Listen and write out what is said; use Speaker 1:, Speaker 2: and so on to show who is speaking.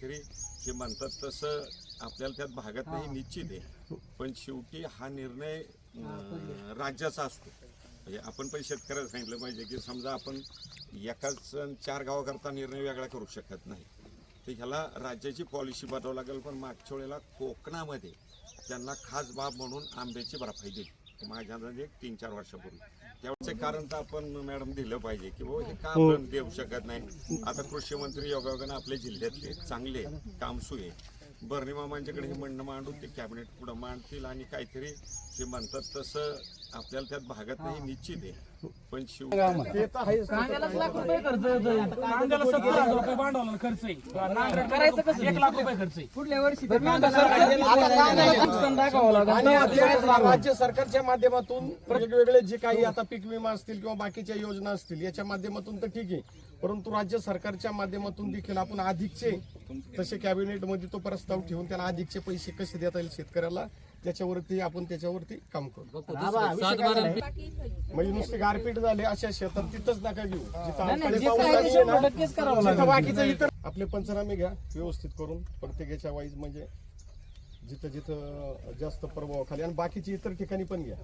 Speaker 1: काहीतरी हे म्हणतात तसं आपल्याला त्यात भागात नाही निश्चित आहे, पण शेवटी हा निर्णय राज्याचा असतो. म्हणजे आपण पण शेतकऱ्याला सांगितलं पाहिजे की समजा आपण एकाच 4 गावाकरता निर्णय वेगळा करू शकत नाही, तर ह्याला राज्याची पॉलिसी बनवावं लागेल. पण मागच्या वेळेला कोकणामध्ये त्यांना खास बाब म्हणून आंब्याची भरपाई दिली माझ्या अंदाजे 3-4 वर्षापूर्वी. त्यावेळेचे कारण तर आपण मॅडम दिलं पाहिजे की बाबा हे का आपण देऊ शकत नाही. आता कृषी मंत्री योगायोगानं आपल्या जिल्ह्यातले चांगले कामसू आहे, बर्णी मामांच्याकडे हे म्हणणं मांडून ते कॅबिनेट पुढे मांडतील आणि काहीतरी हे म्हणतात तसं आपल्याला त्यात भागात नाही निश्चित आहे, पण
Speaker 2: कांद्याला लाख रुपये खर्च येतो, कांद्याला 70,000 रुपये भांडवल खर्च आहे, करायचं कसं 1 लाख रुपये खर्च आहे पुढल्या वर्षी.
Speaker 3: राज्य सरकारच्या माध्यमातून वेगवेगळे जे काही आता पीक विमा असतील किंवा बाकीच्या योजना असतील याच्या माध्यमातून तर ठीक आहे, परंतु राज्य सरकारच्या माध्यमातून देखील आपण अधिकचे तसे कॅबिनेटमध्ये तो प्रस्ताव ठेवून त्याला अधिकचे पैसे कसे देता येईल शेतकऱ्याला त्याच्यावरती आपण त्याच्यावरती काम करू. म्हणजे नुसते गारपीट झाले अशा शेतात तिथंच नका घेऊ जिथं बाकीचं इतर आपले पंचनामे घ्या व्यवस्थित करून प्रत्येकाच्या वाईज, म्हणजे जिथं जिथं जास्त प्रभाव खाली आणि बाकीची इतर ठिकाणी पण घ्या.